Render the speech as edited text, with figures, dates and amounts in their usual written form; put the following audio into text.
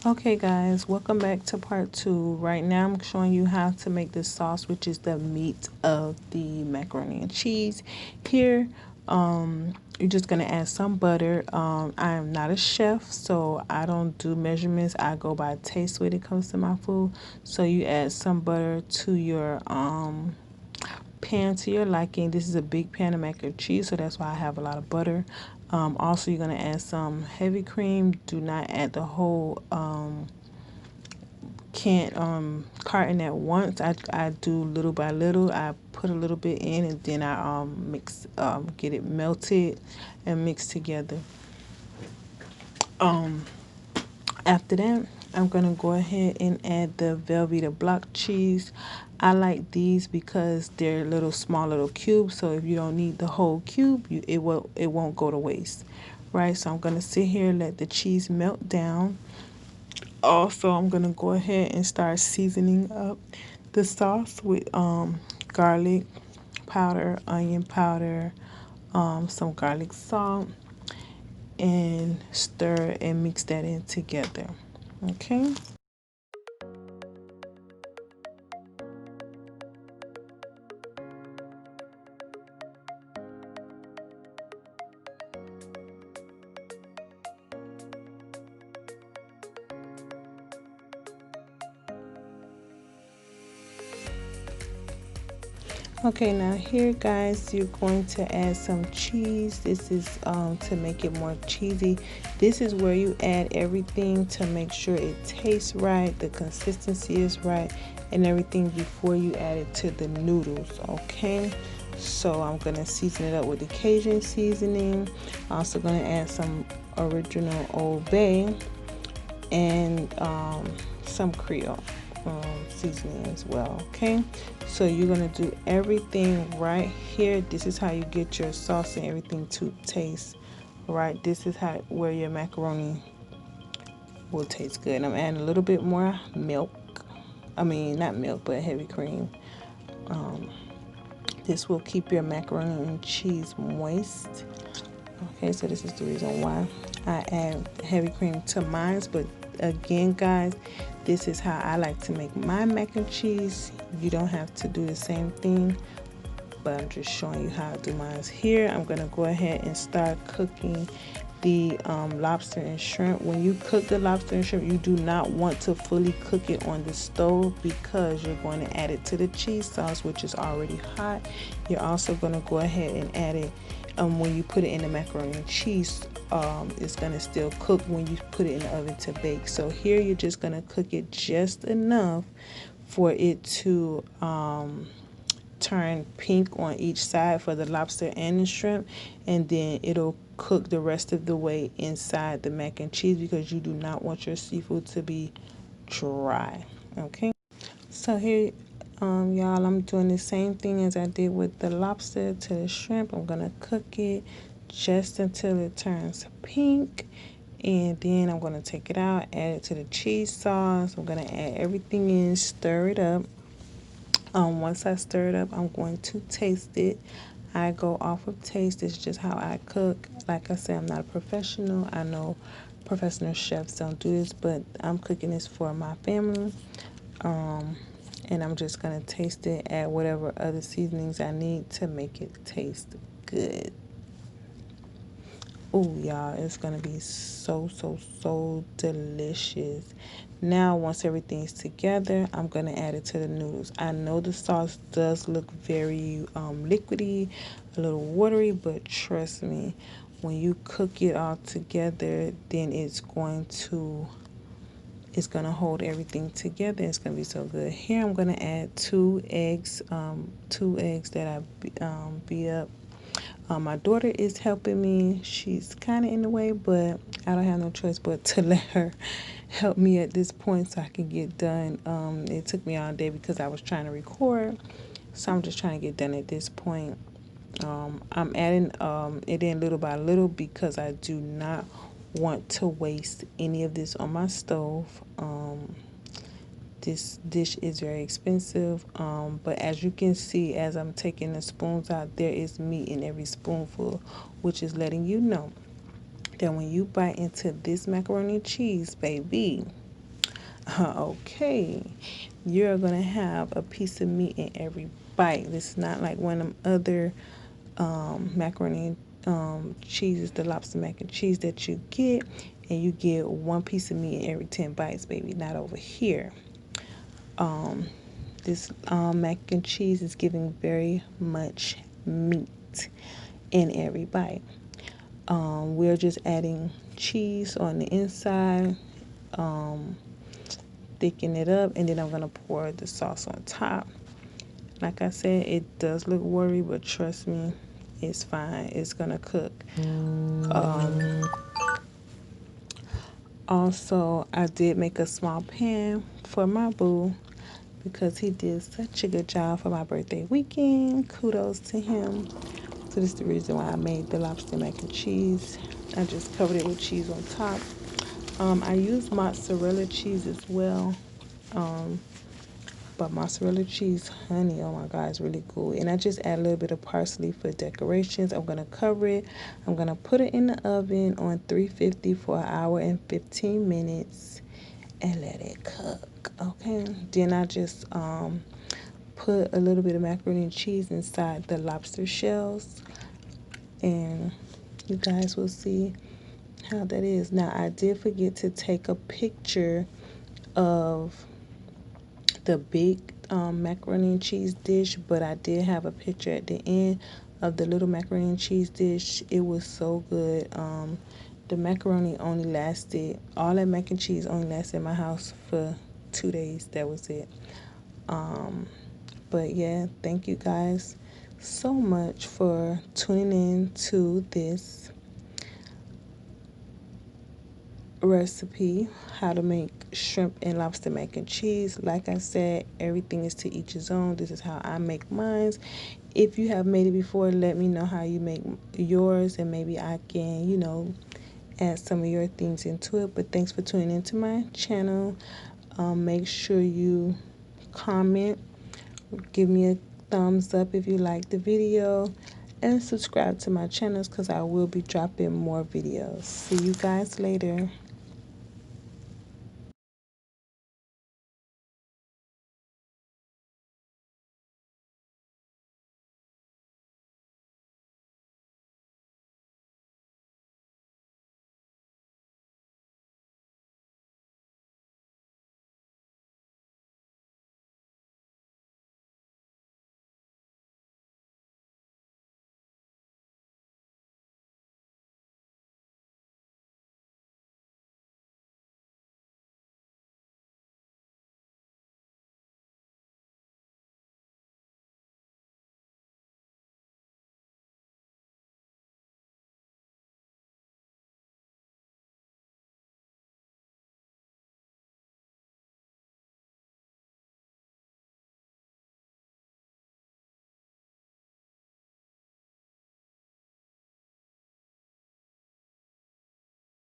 Okay guys, welcome back to part 2. Right now I'm showing you how to make the sauce, which is the meat of the macaroni and cheese. Here, you're just gonna add some butter. I am not a chef, so I don't do measurements. I go by taste when it comes to my food. So you add some butter to your pan to your liking. This is a big pan of mac and cheese, so that's why I have a lot of butter. Also, you're gonna add some heavy cream. Do not add the whole can't carton at once. I do little by little. I put a little bit in and then I mix get it melted and mixed together. After that, I'm gonna go ahead and add the Velveeta block cheese. I like these because they're little small little cubes, so if you don't need the whole cube, it won't go to waste. Right? So I'm gonna sit here, let the cheese melt down. Also, I'm gonna go ahead and start seasoning up the sauce with garlic powder, onion powder, some garlic salt, and stir and mix that in together. Okay. Okay, now here guys, you're going to add some cheese. This is to make it more cheesy. This is where you add everything to make sure it tastes right, the consistency is right, and everything before you add it to the noodles. Okay, so I'm gonna season it up with the Cajun seasoning. Also gonna add some original Old Bay and some Creole seasoning as well. Okay, so you're gonna do everything right here. This is how you get your sauce and everything to taste right. This is how where your macaroni will taste good. I'm adding a little bit more milk. I mean, not milk, but heavy cream. This will keep your macaroni and cheese moist. Okay, so this is the reason why I add heavy cream to mine. But again, guys, this is how I like to make my mac and cheese. You don't have to do the same thing, but I'm just showing you how to do mine. Here, I'm gonna go ahead and start cooking the lobster and shrimp. When you cook the lobster and shrimp, you do not want to fully cook it on the stove because you're going to add it to the cheese sauce, which is already hot. You're also going to go ahead and add it when you put it in the macaroni and cheese. It's going to still cook when you put it in the oven to bake. So here you're just going to cook it just enough for it to turn pink on each side for the lobster and the shrimp, and then it'll cook the rest of the way inside the mac and cheese because you do not want your seafood to be dry. Okay, so here y'all, I'm doing the same thing as I did with the lobster to the shrimp. I'm gonna cook it just until it turns pink, and then I'm gonna take it out, add it to the cheese sauce. I'm gonna add everything in, stir it up. Once I stir it up, I'm going to taste it. I go off of taste. It's just how I cook. Like I said, I'm not a professional. I know professional chefs don't do this, but I'm cooking this for my family. And I'm just going to taste it, add whatever other seasonings I need to make it taste good. Oh, y'all, it's going to be so delicious. Now, once everything's together, I'm going to add it to the noodles. I know the sauce does look very liquidy, a little watery, but trust me, when you cook it all together, then it's going to hold everything together. It's going to be so good. Here, I'm going to add 2 eggs that I beat up. My daughter is helping me. She's kind of in the way, but I don't have no choice but to let her help me at this point so I can get done. It took me all day because I was trying to record, so I'm just trying to get done at this point. I'm adding it in little by little because I do not want to waste any of this on my stove. This dish is very expensive, but as you can see, as I'm taking the spoons out, there is meat in every spoonful, which is letting you know that when you bite into this macaroni and cheese, baby, Okay, you're gonna have a piece of meat in every bite. This is not like one of them other macaroni cheeses, the lobster mac and cheese that you get, and you get one piece of meat in every 10 bites, baby. Not over here. This mac and cheese is giving very much meat in every bite. We're just adding cheese on the inside, thicken it up, and then I'm gonna pour the sauce on top. Like I said, it does look watery, but trust me, it's fine. It's gonna cook. Also, I did make a small pan for my boo because he did such a good job for my birthday weekend. Kudos to him. So this is the reason why I made the lobster mac and cheese. I just covered it with cheese on top. I used mozzarella cheese as well. But mozzarella cheese, honey, oh my God, it's really good. And I just add a little bit of parsley for decorations. I'm going to cover it. I'm going to put it in the oven on 350 for an hour and 15 minutes and let it cook. Okay. Then I just put a little bit of macaroni and cheese inside the lobster shells. And you guys will see how that is. Now, I did forget to take a picture of the big macaroni and cheese dish, but I did have a picture at the end of the little macaroni and cheese dish. It was so good. The macaroni only lasted, all that mac and cheese only lasted in my house for 2 days. That was it. But yeah, thank you guys so much for tuning in to this recipe, how to make shrimp and lobster mac and cheese. Like I said, everything is to each his own. This is how I make mine. If you have made it before, let me know how you make yours, and maybe I can, add some of your things into it. But thanks for tuning into my channel. Make sure you comment, give me a thumbs up if you like the video, and subscribe to my channels because I will be dropping more videos. See you guys later.